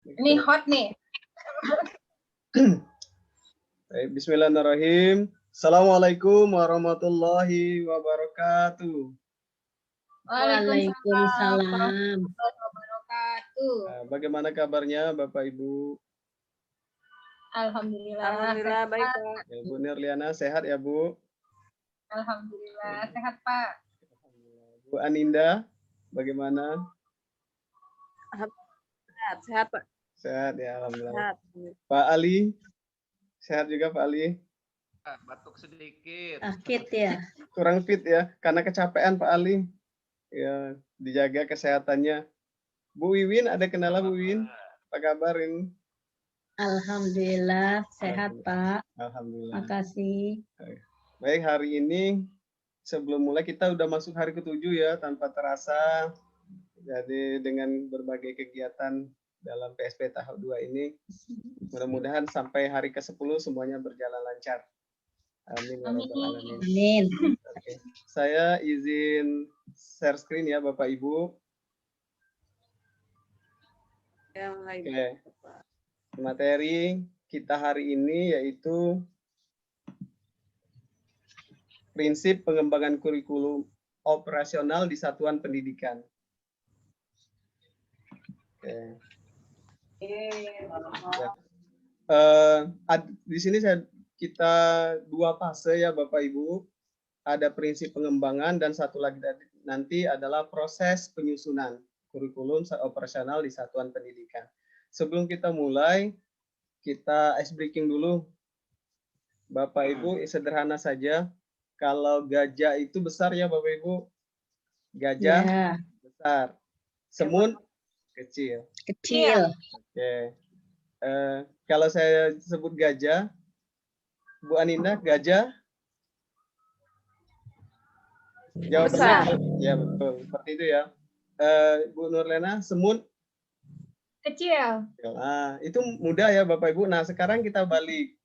Ini hot nih. Baik, bismillahirrahmanirrahim. Assalamualaikum warahmatullahi wabarakatuh. Waalaikumsalam warahmatullahi wabarakatuh. Nah, bagaimana kabarnya Bapak Ibu? Alhamdulillah baik Pak. Ya, Bu Nirliana sehat ya Bu? Alhamdulillah sehat Pak. Bu Aninda bagaimana? Sehat Pak. Sehat ya, alhamdulillah. Sehat. Pak Ali sehat juga Pak Ali? Batuk sedikit. Sakit ya. Kurang fit ya, karena kecapean Pak Ali. Ya, dijaga kesehatannya. Bu Wiwin, ada kendala Bu Wiwin? Apa kabarin? Alhamdulillah sehat Pak. Alhamdulillah. Makasih. Baik, hari ini sebelum mulai kita udah masuk hari ke-7 ya, tanpa terasa. Jadi dengan berbagai kegiatan dalam PSP tahap 2 ini, mudah-mudahan sampai hari ke-10 semuanya berjalan lancar. Amin. Ya Rabbal Alamin. Amin. Oke. Saya izin share screen ya Bapak Ibu. Ya, mulai. Oke. Materi kita hari ini yaitu prinsip pengembangan kurikulum operasional di satuan pendidikan. Oke. Ya. Di sini kita dua fase ya Bapak Ibu. Ada prinsip pengembangan dan satu lagi nanti adalah proses penyusunan kurikulum operasional di satuan pendidikan. Sebelum kita mulai, kita ice breaking dulu. Bapak Ibu, sederhana saja. Kalau gajah itu besar ya Bapak Ibu. Gajah Ya. besar. Semut kecil. Kecil. Oke. Kalau saya sebut gajah, Bu Aninda, gajah? Jawabannya ya betul. Seperti itu ya. Bu Nurlena, semut? Kecil. Nah, itu mudah ya Bapak Ibu. Nah, sekarang kita balik.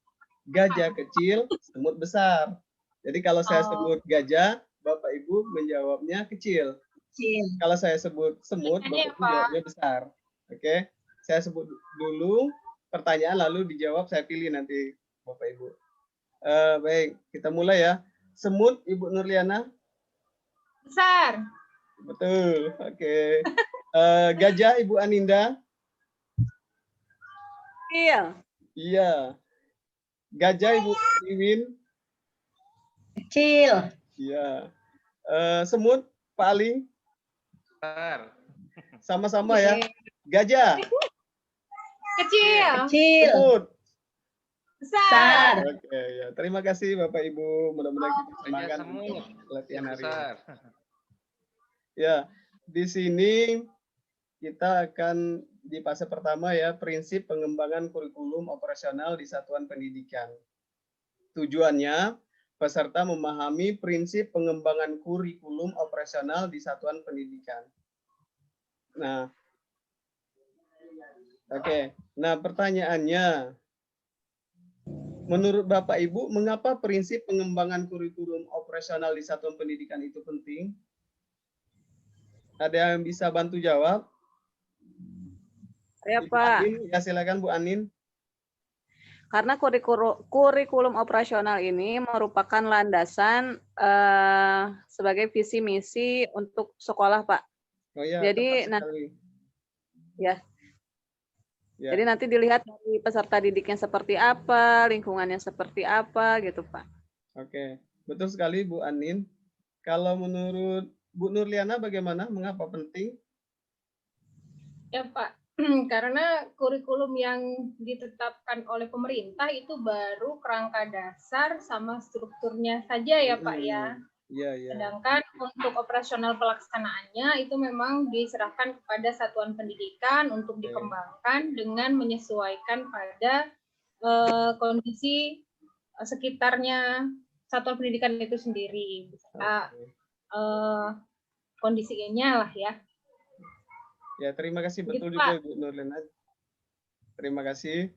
Gajah kecil, semut besar. Jadi kalau saya sebut gajah, Bapak Ibu menjawabnya kecil. Kecil. Kalau saya sebut semut, Bapak Ibu jawabnya besar. Oke. Saya sebut dulu pertanyaan lalu dijawab, saya pilih nanti Bapak Ibu. Baik, kita mulai ya. Semut Ibu Nurliana? Besar. Betul. Oke. Gajah Ibu Aninda? Kecil. Iya. Gajah Ibu Iwin? Kecil. Iya. Semut Pak Ali? Besar. Sama-sama ya. Gajah? Kecil. Kecil. Semut? Besar. Oke, ya. Terima kasih Bapak Ibu. Mudah-mudahan kita Gajah semangat semut. untuk latihan hari ini. Besar. Ya, di sini kita akan di fase pertama ya, prinsip pengembangan kurikulum operasional di satuan pendidikan. Tujuannya, peserta memahami prinsip pengembangan kurikulum operasional di satuan pendidikan. Nah, oke. Nah, pertanyaannya, menurut Bapak Ibu, mengapa prinsip pengembangan kurikulum operasional di satuan pendidikan itu penting? Ada yang bisa bantu jawab? Ya Ibu Pak. Anin, ya silakan Bu Anin. Karena kurikulum operasional ini merupakan landasan sebagai visi misi untuk sekolah Pak. Oh ya, Jadi tepat sekali. Ya. Ya. Jadi nanti dilihat dari peserta didiknya seperti apa, lingkungannya seperti apa gitu Pak. Oke, betul sekali Bu Anin. Kalau menurut Bu Nurliana bagaimana? Mengapa penting? Ya Pak. Karena kurikulum yang ditetapkan oleh pemerintah itu baru kerangka dasar sama strukturnya saja ya Pak ya. Iya, iya. Sedangkan untuk operasional pelaksanaannya itu memang diserahkan kepada satuan pendidikan untuk dikembangkan dengan menyesuaikan pada kondisi sekitarnya satuan pendidikan itu sendiri. Kondisinya lah ya. Ya, terima kasih betul Gitu, juga Pak. Bu Nurliana. Terima kasih.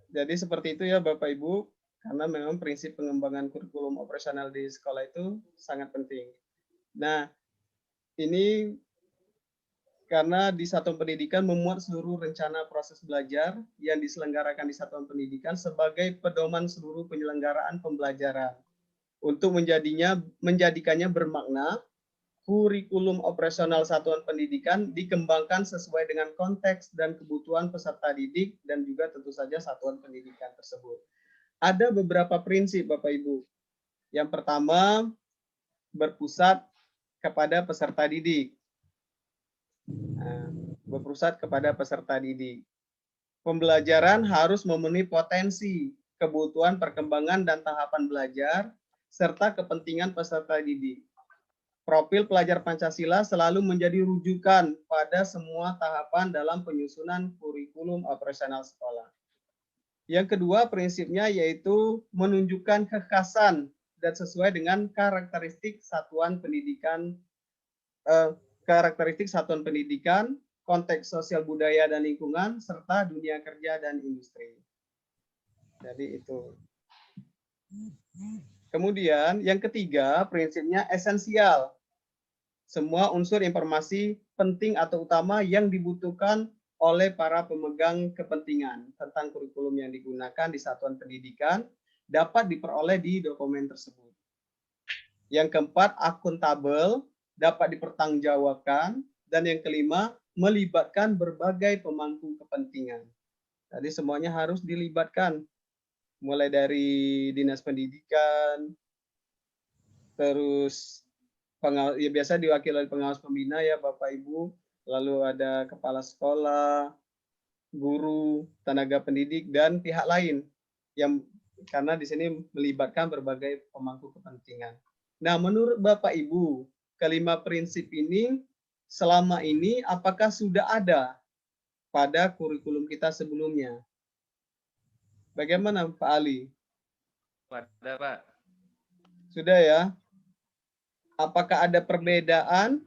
Jadi seperti itu ya Bapak Ibu, karena memang prinsip pengembangan kurikulum operasional di sekolah itu sangat penting. Nah, ini karena di satuan pendidikan memuat seluruh rencana proses belajar yang diselenggarakan di satuan pendidikan sebagai pedoman seluruh penyelenggaraan pembelajaran. Untuk menjadikannya bermakna, kurikulum operasional satuan pendidikan dikembangkan sesuai dengan konteks dan kebutuhan peserta didik dan juga tentu saja satuan pendidikan tersebut. Ada beberapa prinsip Bapak Ibu. Yang pertama, berpusat kepada peserta didik. Nah, berpusat kepada peserta didik. Pembelajaran harus memenuhi potensi, kebutuhan perkembangan dan tahapan belajar, serta kepentingan peserta didik. Profil pelajar Pancasila selalu menjadi rujukan pada semua tahapan dalam penyusunan kurikulum operasional sekolah. Yang kedua prinsipnya yaitu menunjukkan kekhasan dan sesuai dengan karakteristik satuan pendidikan, konteks sosial budaya dan lingkungan, serta dunia kerja dan industri. Jadi itu. Kemudian yang ketiga prinsipnya esensial. Semua unsur informasi penting atau utama yang dibutuhkan oleh para pemegang kepentingan tentang kurikulum yang digunakan di satuan pendidikan dapat diperoleh di dokumen tersebut. Yang keempat, akuntabel, dapat dipertanggungjawabkan. Dan yang kelima, melibatkan berbagai pemangku kepentingan. Jadi semuanya harus dilibatkan, mulai dari dinas pendidikan, terus ya biasa diwakili oleh pengawas pembina ya Bapak Ibu, lalu ada kepala sekolah, guru, tenaga pendidik dan pihak lain yang karena di sini melibatkan berbagai pemangku kepentingan. Nah, menurut Bapak Ibu, kelima prinsip ini selama ini apakah sudah ada pada kurikulum kita sebelumnya? Bagaimana Pak Ali? Ada, Pak. Sudah ya? Apakah ada perbedaan?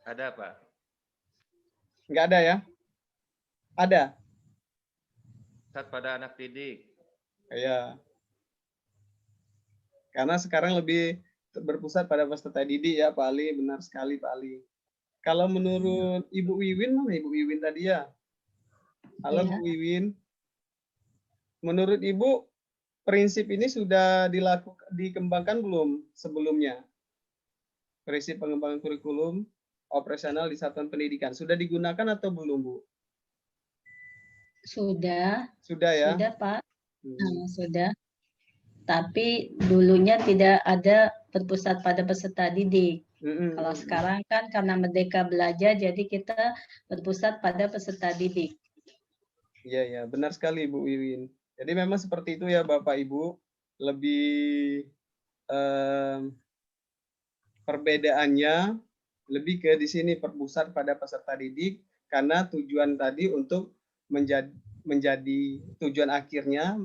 Ada, Pak. Enggak ada ya? Ada? Pusat pada anak didik. Ya. Karena sekarang lebih berpusat pada peserta didik ya Pak Ali. Benar sekali Pak Ali. Kalau menurut Ibu Wiwin, mana Ibu Wiwin tadi ya? Halo Iya. Bu Wiwin. Menurut Ibu, prinsip ini sudah dikembangkan belum sebelumnya? Prinsip pengembangan kurikulum operasional di satuan pendidikan. Sudah digunakan atau belum, Bu? Sudah, Sudah ya? sudah Pak. Sudah. Tapi dulunya tidak ada berpusat pada peserta didik. Kalau sekarang kan karena Merdeka Belajar, jadi kita berpusat pada peserta didik. Iya, ya, benar sekali Bu Wiwin. Jadi memang seperti itu ya Bapak Ibu. Lebih perbedaannya lebih ke di sini berpusat pada peserta didik karena tujuan tadi untuk menjadi tujuan akhirnya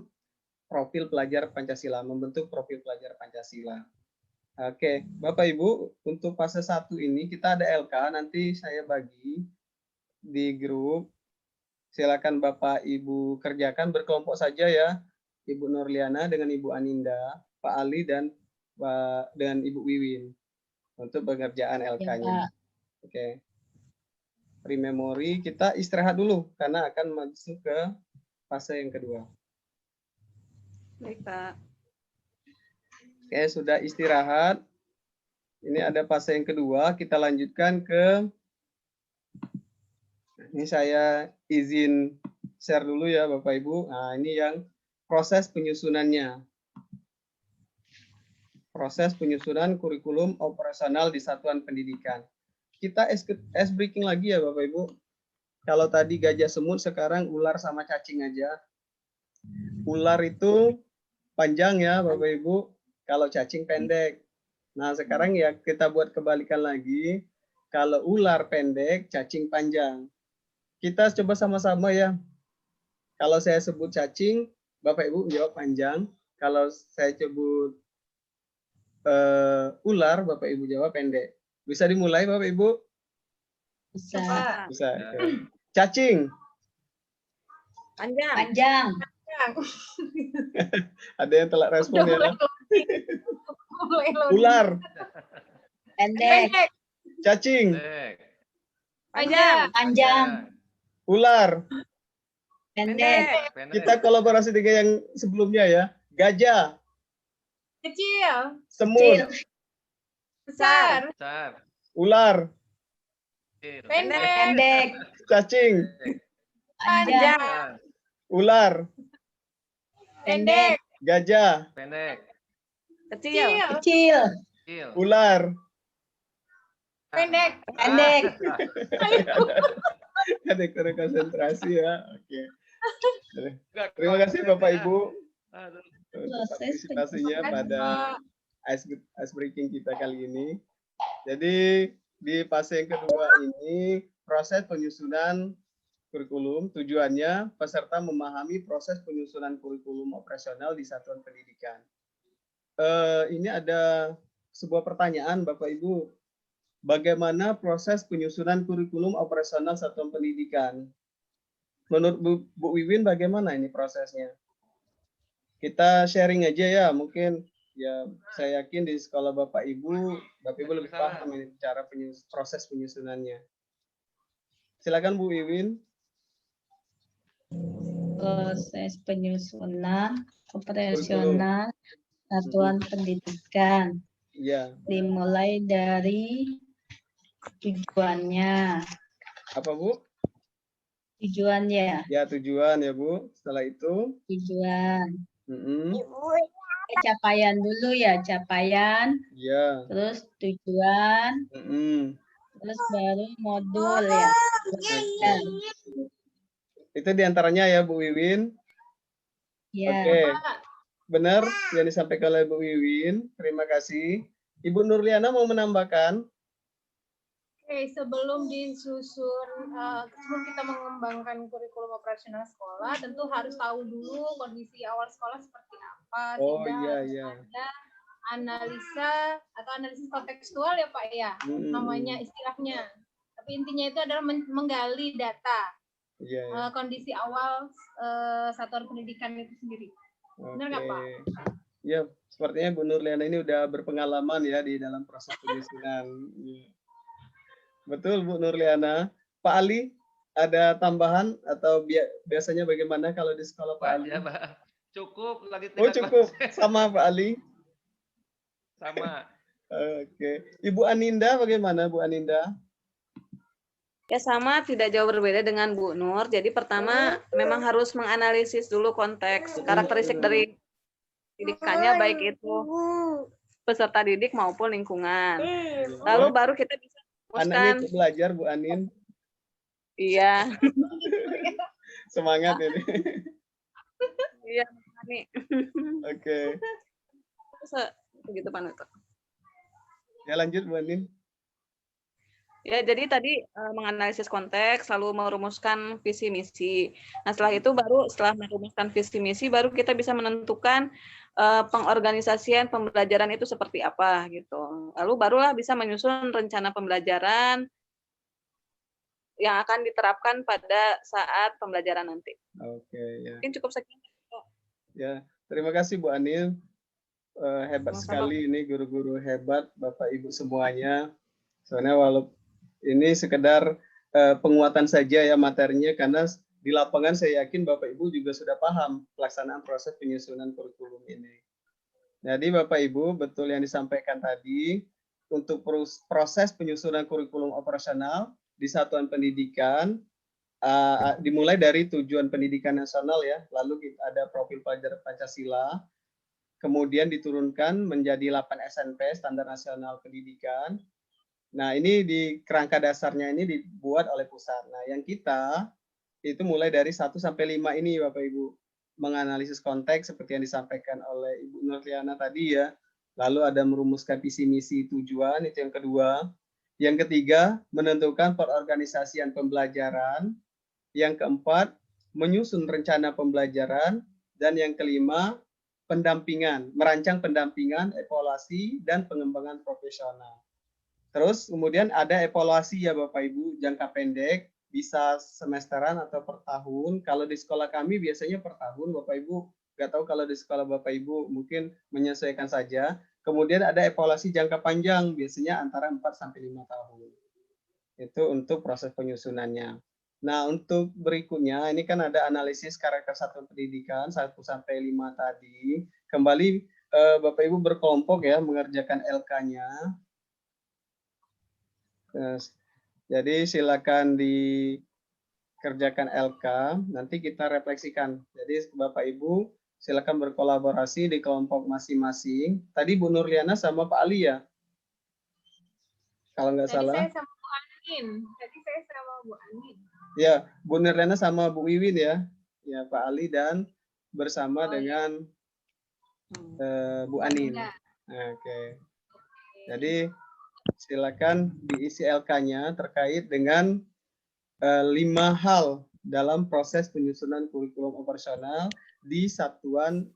profil pelajar Pancasila, membentuk profil pelajar Pancasila. Oke, Bapak Ibu, untuk fase 1 ini kita ada LK, nanti saya bagi di grup. Silakan Bapak Ibu kerjakan berkelompok saja ya, Ibu Nurliana dengan Ibu Aninda, Pak Ali dan dengan Ibu Wiwin untuk pengerjaan LK-nya. Oke. Pre-memory, kita istirahat dulu karena akan masuk ke fase yang kedua. Baik, Pak. Oke, sudah istirahat. Ini ada fase yang kedua, kita lanjutkan ke ini saya izin share dulu ya Bapak Ibu. Nah, ini yang proses penyusunannya. Proses penyusunan kurikulum operasional di satuan pendidikan. Kita es breaking lagi ya Bapak Ibu. Kalau tadi gajah semut, sekarang ular sama cacing aja. Ular itu panjang ya Bapak Ibu, kalau cacing pendek. Nah, sekarang ya kita buat kebalikan lagi. Kalau ular pendek, cacing panjang. Kita coba sama-sama ya. Kalau saya sebut cacing, Bapak Ibu jawab panjang. Kalau saya sebut ular, Bapak Ibu jawab pendek. Bisa dimulai Bapak Ibu? Bisa. Bisa. Cacing. Panjang. Panjang. Ada yang telat respon ya. Ular, Pendek. Pendek. cacing, Pendek. Panjang. Panjang. ular. Pendek. Pendek. Kita kolaborasi dengan yang sebelumnya ya. Gajah, Kecil. semut, Kecil. Besar. Besar. ular, Kecil. Pendek. Pendek. cacing, Panjang. Besar. ular, Pendek. gajah, Pendek. Kecil. Kecil. Kecil. ular. Pendek. Pendek. Ada kurang konsentrasi ya. Oke. Terima kasih Bapak Ibu Aduh. untuk Proses partisipasinya pada ice breaking kita kali ini. Jadi di fase yang kedua ini proses penyusunan kurikulum, tujuannya peserta memahami proses penyusunan kurikulum operasional di satuan pendidikan. Ini ada sebuah pertanyaan Bapak Ibu, bagaimana proses penyusunan kurikulum operasional satuan pendidikan? Menurut Bu Wiwin bagaimana ini prosesnya? Kita sharing aja ya, mungkin ya saya yakin di sekolah Bapak Ibu lebih paham ini cara proses penyusunannya. Silakan Bu Wiwin. Proses penyusunan operasional satuan pendidikan Iya. dimulai dari tujuannya. Apa Bu? Tujuannya. Ya tujuan ya Bu. Setelah itu. Tujuan. Mm-mm. Capaian dulu ya, capaian. Iya. Terus tujuan. Mm-mm. Terus baru modul ya. Okay. Itu diantaranya ya Bu Wiwin. Ya. Oke. Benar yang disampaikan oleh Bu Wiwin. Terima kasih. Ibu Nurliana mau menambahkan? Oke, sebelum sebelum kita mengembangkan kurikulum operasional sekolah, tentu harus tahu dulu kondisi awal sekolah seperti apa. Oh sehingga iya. ada analisa atau analisis kontekstual ya Pak ya, namanya istilahnya. Tapi intinya itu adalah menggali data kondisi awal satuan pendidikan itu sendiri. Benar nggak Pak? Ya, sepertinya Bu Nurliana ini udah berpengalaman ya di dalam proses penyusunan. Betul Bu Nurliana. Pak Ali, ada tambahan atau biasanya bagaimana kalau di sekolah Pak Ali? Pak. Cukup lagi Oh cukup, sama Pak Ali. Sama. Oke. Ibu Aninda bagaimana Bu Aninda? Ya sama, tidak jauh berbeda dengan Bu Nur. Jadi pertama memang harus menganalisis dulu konteks, karakteristik dari didikannya, baik itu peserta didik maupun lingkungan. Lalu baru kita bisa anaknya ikut belajar Bu Anin. Iya. Semangat ini. Iya, Ani. Oke. Begitu Pak Nuto. Ya lanjut Bu Anin. Ya, jadi tadi menganalisis konteks, lalu merumuskan visi misi. Nah, setelah merumuskan visi misi, baru kita bisa menentukan pengorganisasian pembelajaran itu seperti apa gitu. Lalu barulah bisa menyusun rencana pembelajaran yang akan diterapkan pada saat pembelajaran nanti. Oke, ya. Mungkin cukup sekian. Ya, terima kasih Bu Anil. Hebat Sama-sama. sekali ini guru-guru hebat Bapak Ibu semuanya. Soalnya walaupun ini sekedar penguatan saja ya materinya, karena di lapangan saya yakin Bapak Ibu juga sudah paham pelaksanaan proses penyusunan kurikulum ini. Jadi Bapak Ibu, betul yang disampaikan tadi, untuk proses penyusunan kurikulum operasional di satuan pendidikan, dimulai dari tujuan pendidikan nasional ya, lalu ada profil pelajar Pancasila, kemudian diturunkan menjadi 8 SNP, Standar Nasional Pendidikan. Nah, ini di kerangka dasarnya ini dibuat oleh pusat. Nah, yang kita itu mulai dari 1 sampai 5 ini Bapak Ibu. Menganalisis konteks seperti yang disampaikan oleh Ibu Nurliana tadi ya. Lalu ada merumuskan visi misi tujuan, itu yang kedua. Yang ketiga, menentukan perorganisasian pembelajaran. Yang keempat, menyusun rencana pembelajaran. Dan yang kelima, pendampingan, merancang pendampingan, evaluasi, dan pengembangan profesional. Terus kemudian ada evaluasi ya Bapak Ibu, jangka pendek, bisa semesteran atau per tahun. Kalau di sekolah kami biasanya per tahun, Bapak Ibu. Nggak tahu kalau di sekolah Bapak Ibu mungkin menyesuaikan saja. Kemudian ada evaluasi jangka panjang, biasanya antara 4 sampai 5 tahun. Itu untuk proses penyusunannya. Nah, untuk berikutnya, ini kan ada analisis karakter satuan pendidikan 1 sampai 5 tadi. Kembali Bapak Ibu berkelompok ya mengerjakan LK-nya. Jadi silakan dikerjakan LK, nanti kita refleksikan. Jadi Bapak Ibu silakan berkolaborasi di kelompok masing-masing. Tadi Bu Nurliana sama Pak Ali ya? Kalau nggak salah. Tadi saya sama Bu Anin. Ya, Bu Nurliana sama Bu Wiwin ya. Ya, Pak Ali dan bersama dengan Bu Anin. Oke. Jadi silakan diisi LK-nya terkait dengan 5 hal dalam proses penyusunan kurikulum operasional di satuan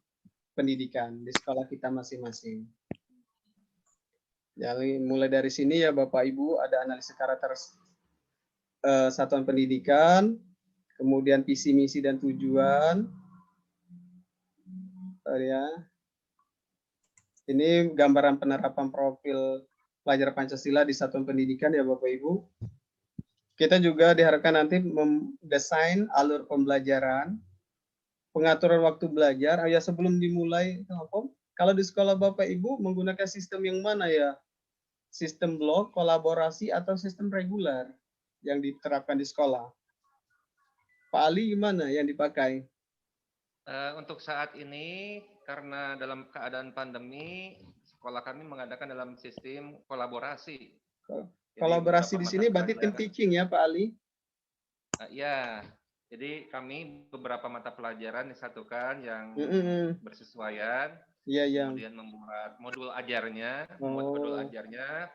pendidikan di sekolah kita masing-masing. Jadi mulai dari sini ya Bapak Ibu, ada analisis karakter satuan pendidikan, kemudian visi misi dan tujuan. Ya. Ini gambaran penerapan profil pelajar Pancasila di satuan pendidikan ya Bapak Ibu. Kita juga diharapkan nanti mendesain alur pembelajaran, pengaturan waktu belajar. Ya sebelum dimulai, kalau di sekolah Bapak Ibu menggunakan sistem yang mana ya? Sistem blok, kolaborasi, atau sistem reguler yang diterapkan di sekolah? Pak Ali gimana yang dipakai? Untuk saat ini, karena dalam keadaan pandemi, sekolah kami mengadakan dalam sistem kolaborasi. Kolaborasi di sini berarti tim teaching ya Pak Ali? Ya, jadi kami beberapa mata pelajaran disatukan yang bersesuaian. Kemudian membuat modul ajarnya, modul ajarnya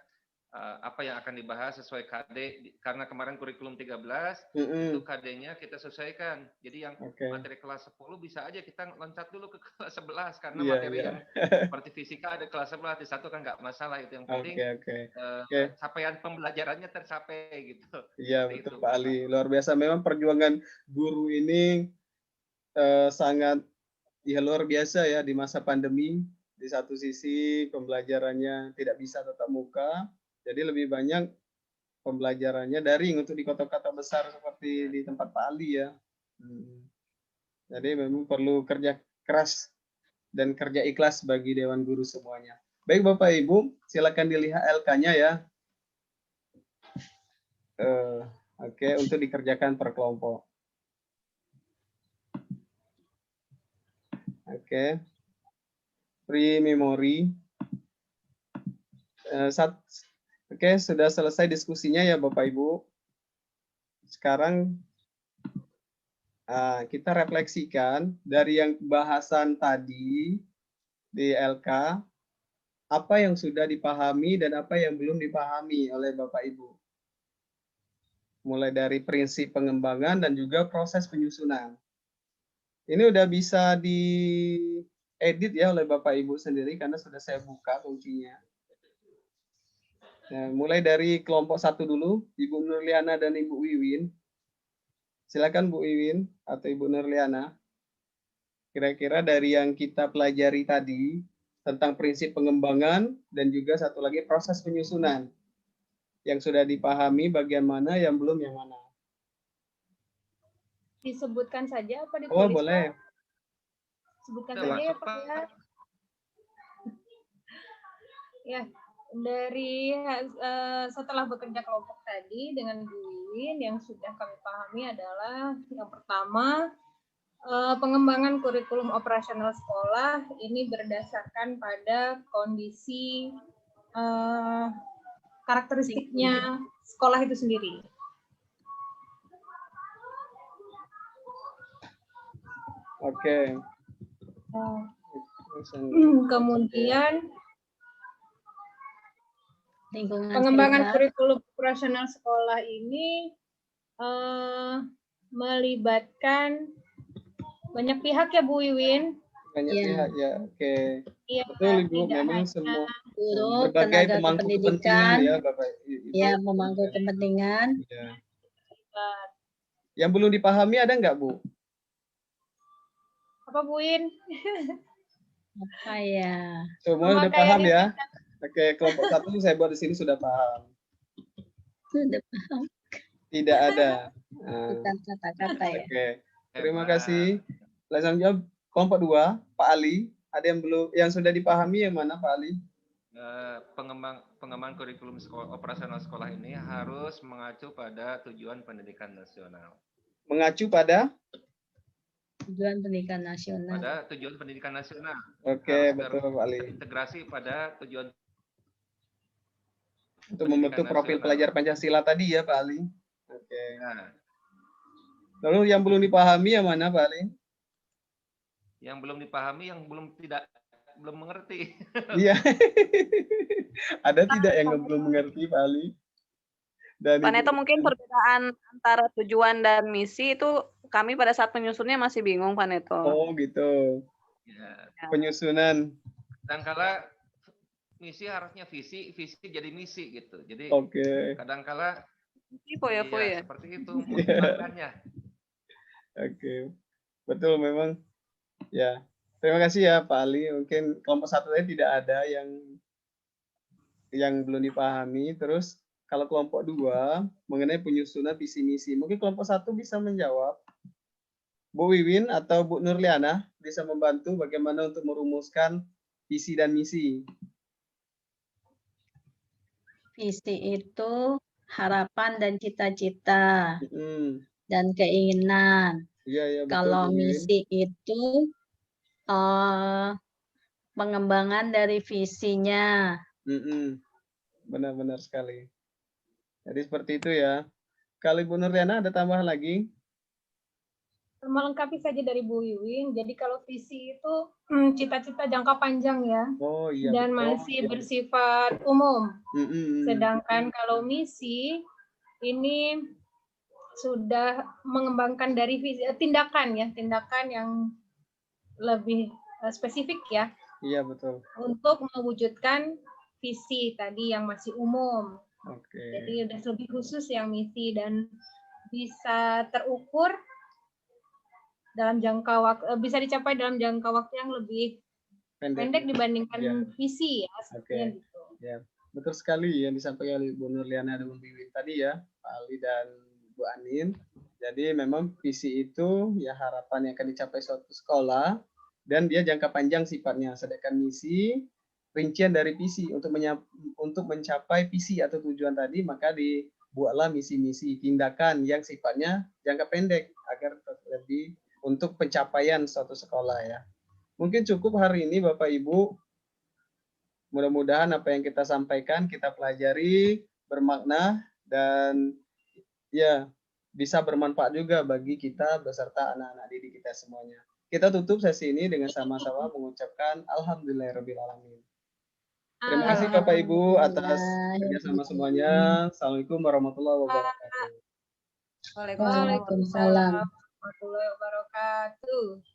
apa yang akan dibahas sesuai KD, karena kemarin kurikulum 13 itu KD-nya kita sesuaikan. Jadi yang materi kelas 10 bisa aja kita loncat dulu ke kelas 11 karena materi yang seperti fisika ada kelas 11 di satu kan nggak masalah, itu yang penting capaian pembelajarannya tercapai gitu. Iya betul Pak Ali, luar biasa memang perjuangan guru ini sangat ya luar biasa ya di masa pandemi. Di satu sisi pembelajarannya tidak bisa tatap muka, jadi lebih banyak pembelajarannya daring untuk di kota-kota besar seperti di tempat Pak Ali ya. Jadi memang perlu kerja keras dan kerja ikhlas bagi Dewan Guru semuanya. Baik Bapak Ibu, silakan dilihat LK-nya ya. Oke, untuk dikerjakan per kelompok. Oke. Free memory. Oke, sudah selesai diskusinya ya Bapak Ibu. Sekarang kita refleksikan dari yang bahasan tadi di LK, apa yang sudah dipahami dan apa yang belum dipahami oleh Bapak Ibu. Mulai dari prinsip pengembangan dan juga proses penyusunan. Ini udah bisa diedit ya oleh Bapak Ibu sendiri karena sudah saya buka kuncinya. Nah, mulai dari kelompok 1 dulu, Ibu Nurliana dan Ibu Wiwin. Silakan Bu Wiwin atau Ibu Nurliana. Kira-kira dari yang kita pelajari tadi tentang prinsip pengembangan dan juga satu lagi proses penyusunan. Yang sudah dipahami bagian mana, yang belum yang mana. Disebutkan saja apa ditulis? Oh, boleh. Sebutkan saja ya Pak ya. Ya, dari setelah bekerja kelompok tadi dengan Bu Wiwin, yang sudah kami pahami adalah yang pertama, pengembangan kurikulum operasional sekolah ini berdasarkan pada kondisi karakteristiknya sekolah itu sendiri. Oke. Kemudian pengembangan kurikulum operasional sekolah ini melibatkan banyak pihak ya Bu Wiwin. Banyak pihak ya, oke. Iya, betul Ibu, memang semua guru, berbagai tenaga pemangku pendidikan, kepentingan ya Bapak Ibu. Ya, memangku kepentingan. Ya. Yang belum dipahami ada nggak Bu? Apa Bu Win? Apa ya? Semua udah paham ya? Oke, kelompok 1 saya buat di sini sudah paham. Sudah paham. Tidak ada. Bukan kata-kata ya. Oke. Terima kasih. Langsung jawab kelompok 2, Pak Ali. Ada yang belum, yang sudah dipahami yang mana Pak Ali? Pengembangan kurikulum operasional sekolah ini harus mengacu pada tujuan pendidikan nasional. Mengacu pada? Tujuan pendidikan nasional. Pada tujuan pendidikan nasional. Oke, betul Pak Ali. Integrasi pada tujuan untuk membentuk profil pelajar Pancasila tadi ya Pak Ali. Oke. Nah. Lalu yang belum dipahami yang mana Pak Ali? Yang belum dipahami, yang belum mengerti. Iya. Ada tidak yang belum mengerti Pak Ali? Dan Pak Neto, mungkin perbedaan antara tujuan dan misi itu kami pada saat penyusunnya masih bingung Pak Neto. Oh gitu. Ya. Penyusunan. Dan kala misi harusnya visi jadi misi gitu. Jadi kadangkala ya. Seperti itu mengembangkannya. Oke. Betul memang. Ya. Terima kasih ya Pak Ali. Mungkin kelompok 1 tadi tidak ada yang belum dipahami. Terus kalau kelompok 2 mengenai penyusunan visi misi. Mungkin kelompok 1 bisa menjawab. Bu Wiwin atau Bu Nurliana bisa membantu bagaimana untuk merumuskan visi dan misi. Visi itu harapan dan cita-cita dan keinginan. Iya, betul, kalau misi itu pengembangan dari visinya. Benar-benar sekali. Jadi seperti itu ya. Kalau Ibu Nurliana ada tambahan lagi? Melengkapi saja dari Bu Wiwin. Jadi kalau visi itu cita-cita jangka panjang ya. Oh iya. Dan masih bersifat umum. Sedangkan kalau misi ini sudah mengembangkan dari visi tindakan yang lebih spesifik ya. Iya betul. Untuk mewujudkan visi tadi yang masih umum. Oke. Jadi udah lebih khusus yang misi dan bisa terukur dalam jangka waktu, bisa dicapai dalam jangka waktu yang lebih pendek dibandingkan visi ya. Gitu. Ya, betul sekali yang disampaikan oleh Bu Nurliana dan Bu Wiwin tadi ya, Pak Ali dan Bu Anin. Jadi memang visi itu ya harapan yang akan dicapai suatu sekolah dan dia jangka panjang sifatnya. Sedangkan misi rincian dari visi untuk mencapai visi atau tujuan tadi, maka dibuatlah misi-misi tindakan yang sifatnya jangka pendek agar lebih untuk pencapaian suatu sekolah ya. Mungkin cukup hari ini Bapak Ibu. Mudah-mudahan apa yang kita sampaikan, kita pelajari, bermakna, dan ya bisa bermanfaat juga bagi kita beserta anak-anak didik kita semuanya. Kita tutup sesi ini dengan sama-sama mengucapkan Alhamdulillahirrabbilalamin. Terima kasih Bapak Ibu atas kerjasama semuanya. Assalamualaikum warahmatullahi wabarakatuh. Waalaikumsalam warahmatullahi wabarakatuh.